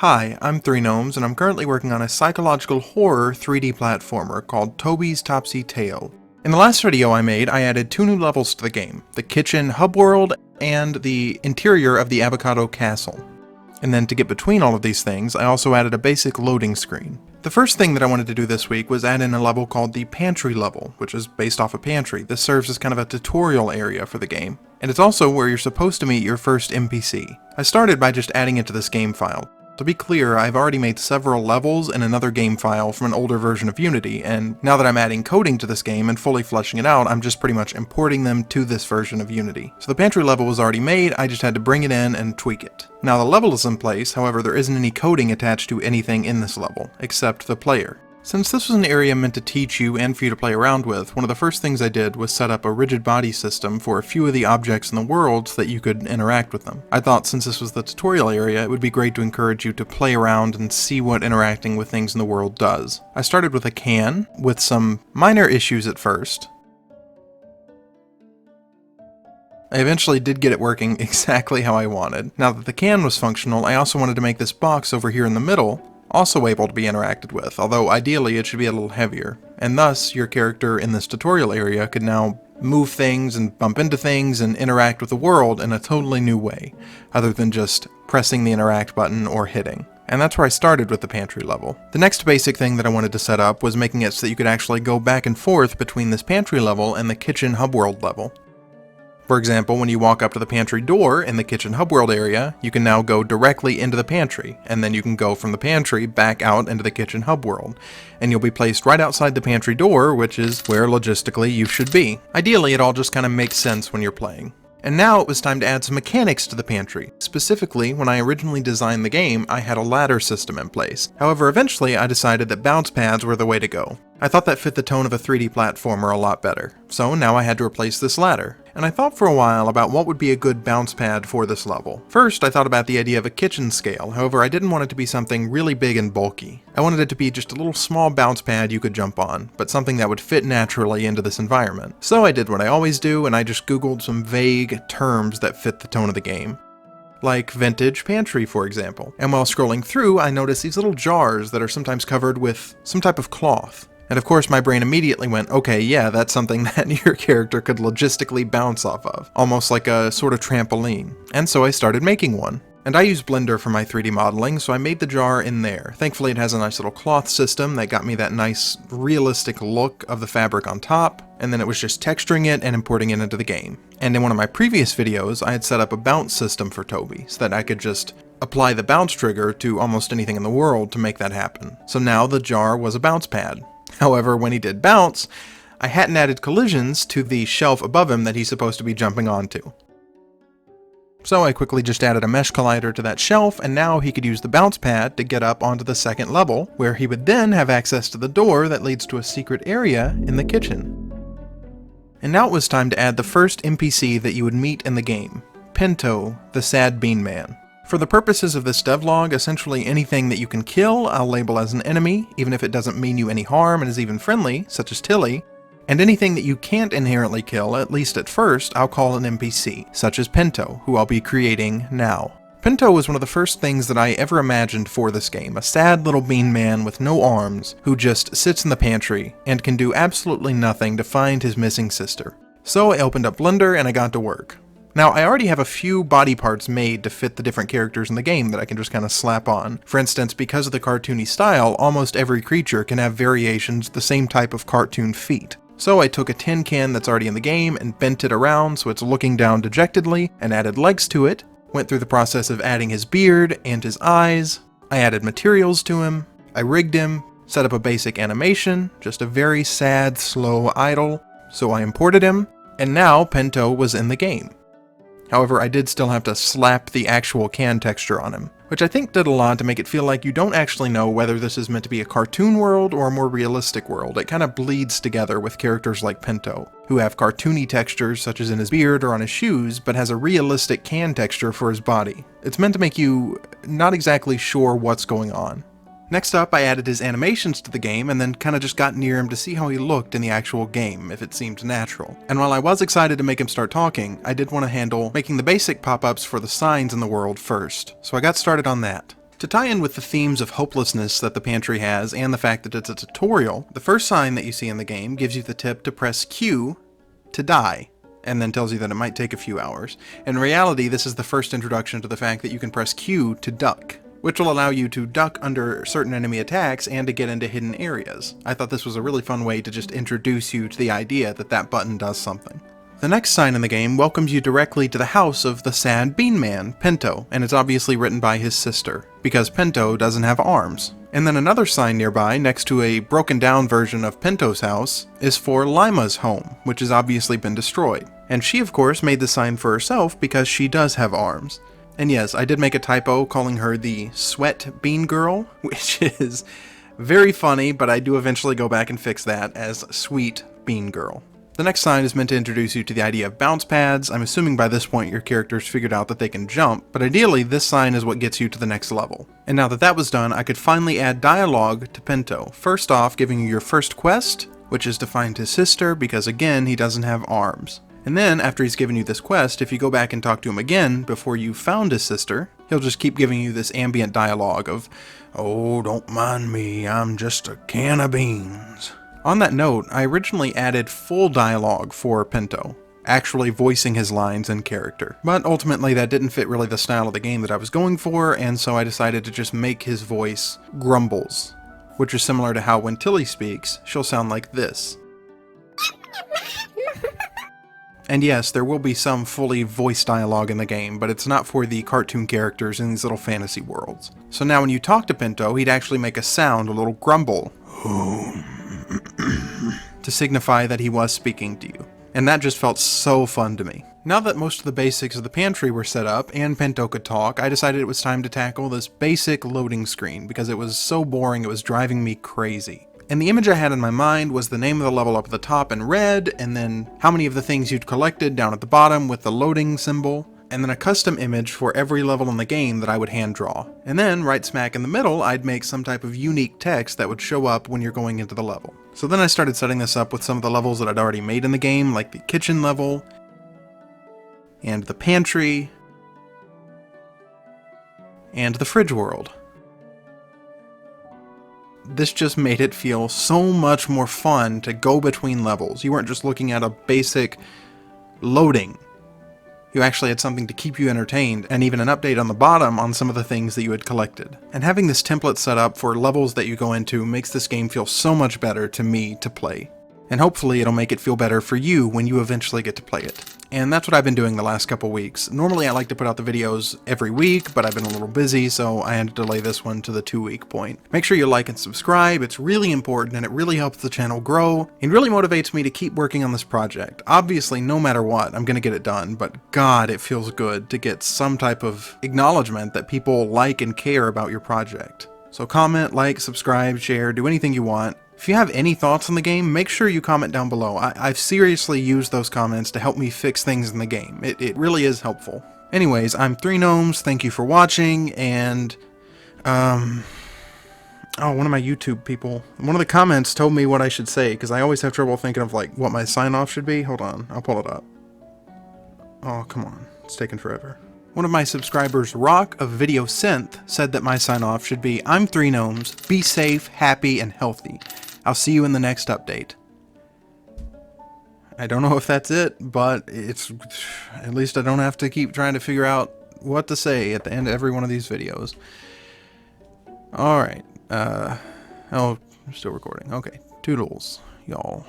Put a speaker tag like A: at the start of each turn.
A: Hi, I'm 3Gnomes, and I'm currently working on a psychological horror 3D platformer called Toby's Topsy Tale. In the last video I made, I added 2 new levels to the game, the kitchen hubworld and the interior of the avocado castle. And then to get between all of these things, I also added a basic loading screen. The first thing that I wanted to do this week was add in a level called the Pantry Level, which is based off a pantry. This serves as kind of a tutorial area for the game, and it's also where you're supposed to meet your first NPC. I started by just adding it to this game file. To be clear, I've already made several levels in another game file from an older version of Unity, and now that I'm adding coding to this game and fully fleshing it out, I'm just pretty much importing them to this version of Unity. So the pantry level was already made, I just had to bring it in and tweak it. Now the level is in place, however there isn't any coding attached to anything in this level, except the player. Since this was an area meant to teach you and for you to play around with, one of the first things I did was set up a rigid body system for a few of the objects in the world so that you could interact with them. I thought since this was the tutorial area, it would be great to encourage you to play around and see what interacting with things in the world does. I started with a can, with some minor issues at first. I eventually did get it working exactly how I wanted. Now that the can was functional, I also wanted to make this box over here in the middle also able to be interacted with, although ideally it should be a little heavier. And thus, your character in this tutorial area could now move things and bump into things and interact with the world in a totally new way, other than just pressing the interact button or hitting. And that's where I started with the pantry level. The next basic thing that I wanted to set up was making it so that you could actually go back and forth between this pantry level and the kitchen hubworld level. For example, when you walk up to the pantry door in the kitchen hubworld area, you can now go directly into the pantry, and then you can go from the pantry back out into the kitchen hubworld, and you'll be placed right outside the pantry door, which is where logistically you should be. Ideally, it all just kind of makes sense when you're playing. And now it was time to add some mechanics to the pantry. Specifically, when I originally designed the game, I had a ladder system in place. However, eventually I decided that bounce pads were the way to go. I thought that fit the tone of a 3D platformer a lot better. So now I had to replace this ladder. And I thought for a while about what would be a good bounce pad for this level. First, I thought about the idea of a kitchen scale, however I didn't want it to be something really big and bulky. I wanted it to be just a little small bounce pad you could jump on, but something that would fit naturally into this environment. So I did what I always do, and I just googled some vague terms that fit the tone of the game. Like vintage pantry, for example. And while scrolling through, I noticed these little jars that are sometimes covered with some type of cloth. And of course my brain immediately went, okay, yeah, that's something that your character could logistically bounce off of, almost like a sort of trampoline. And so I started making one. And I use Blender for my 3D modeling, so I made the jar in there. Thankfully it has a nice little cloth system that got me that nice realistic look of the fabric on top, and then it was just texturing it and importing it into the game. And in one of my previous videos, I had set up a bounce system for Toby, so that I could just apply the bounce trigger to almost anything in the world to make that happen. So now the jar was a bounce pad. However, when he did bounce, I hadn't added collisions to the shelf above him that he's supposed to be jumping onto. So I quickly just added a mesh collider to that shelf, and now he could use the bounce pad to get up onto the second level, where he would then have access to the door that leads to a secret area in the kitchen. And now it was time to add the first NPC that you would meet in the game, Pinto, the sad bean man. For the purposes of this devlog, essentially anything that you can kill, I'll label as an enemy, even if it doesn't mean you any harm and is even friendly, such as Tilly. And anything that you can't inherently kill, at least at first, I'll call an NPC, such as Pinto, who I'll be creating now. Pinto was one of the first things that I ever imagined for this game, a sad little bean man with no arms, who just sits in the pantry, and can do absolutely nothing to find his missing sister. So I opened up Blender and I got to work. Now, I already have a few body parts made to fit the different characters in the game that I can just kind of slap on. For instance, because of the cartoony style, almost every creature can have variations the same type of cartoon feet. So I took a tin can that's already in the game and bent it around so it's looking down dejectedly, and added legs to it, went through the process of adding his beard and his eyes. I added materials to him, I rigged him, set up a basic animation, just a very sad, slow idle, so I imported him, and now Pinto was in the game. However, I did still have to slap the actual can texture on him, which I think did a lot to make it feel like you don't actually know whether this is meant to be a cartoon world or a more realistic world. It kind of bleeds together with characters like Pinto, who have cartoony textures such as in his beard or on his shoes, but has a realistic can texture for his body. It's meant to make you not exactly sure what's going on. Next up, I added his animations to the game and then kind of just got near him to see how he looked in the actual game, if it seemed natural. And while I was excited to make him start talking, I did want to handle making the basic pop-ups for the signs in the world first, so I got started on that. To tie in with the themes of hopelessness that the pantry has and the fact that it's a tutorial, the first sign that you see in the game gives you the tip to press Q to die, and then tells you that it might take a few hours. In reality, this is the first introduction to the fact that you can press Q to duck, which will allow you to duck under certain enemy attacks and to get into hidden areas. I thought this was a really fun way to just introduce you to the idea that that button does something. The next sign in the game welcomes you directly to the house of the sad bean man, Pinto, and it's obviously written by his sister, because Pinto doesn't have arms. And then another sign nearby, next to a broken down version of Pinto's house, is for Lima's home, which has obviously been destroyed. And she of course made the sign for herself because she does have arms. And yes, I did make a typo calling her the Sweat Bean Girl, which is very funny, but I do eventually go back and fix that as Sweet Bean Girl. The next sign is meant to introduce you to the idea of bounce pads. I'm assuming by this point your character's figured out that they can jump, but ideally this sign is what gets you to the next level. And now that that was done, I could finally add dialogue to Pinto. First off, giving you your first quest, which is to find his sister, because again, he doesn't have arms. And then, after he's given you this quest, if you go back and talk to him again before you found his sister, he'll just keep giving you this ambient dialogue of, "Oh, don't mind me, I'm just a can of beans." On that note, I originally added full dialogue for Pinto, actually voicing his lines in character. But ultimately that didn't fit really the style of the game that I was going for, and so I decided to just make his voice grumbles, which is similar to how when Tilly speaks, she'll sound like this. And yes, there will be some fully voiced dialogue in the game, but it's not for the cartoon characters in these little fantasy worlds. So now when you talk to Pinto, he'd actually make a sound, a little grumble, to signify that he was speaking to you. And that just felt so fun to me. Now that most of the basics of the pantry were set up and Pinto could talk, I decided it was time to tackle this basic loading screen because it was so boring it was driving me crazy. And the image I had in my mind was the name of the level up at the top in red, and then how many of the things you'd collected down at the bottom with the loading symbol, and then a custom image for every level in the game that I would hand draw. And then, right smack in the middle, I'd make some type of unique text that would show up when you're going into the level. So then I started setting this up with some of the levels that I'd already made in the game, like the kitchen level, and the pantry, and the fridge world. This just made it feel so much more fun to go between levels. You weren't just looking at a basic loading. You actually had something to keep you entertained, and even an update on the bottom on some of the things that you had collected. And having this template set up for levels that you go into makes this game feel so much better to me to play. And hopefully it'll make it feel better for you when you eventually get to play it. And that's what I've been doing the last couple weeks. Normally I like to put out the videos every week, but I've been a little busy, so I had to delay this one to the 2-week point. Make sure you like and subscribe, it's really important and it really helps the channel grow, and really motivates me to keep working on this project. Obviously, no matter what, I'm gonna get it done, but God, it feels good to get some type of acknowledgement that people like and care about your project. So comment, like, subscribe, share, do anything you want. If you have any thoughts on the game, make sure you comment down below. I've seriously used those comments to help me fix things in the game. It really is helpful. Anyways, I'm 3 Gnomes, thank you for watching, and, one of my YouTube people, one of the comments told me what I should say, because I always have trouble thinking of, like, what my sign-off should be. Hold on, I'll pull it up. Oh, come on, it's taking forever. One of my subscribers, Rock of Video Synth, said that my sign-off should be, I'm 3 Gnomes, be safe, happy, and healthy. I'll see you in the next update. I don't know if that's it, but it's, at least I don't have to keep trying to figure out what to say at the end of every one of these videos. Alright, oh, I'm still recording. Okay, toodles, y'all.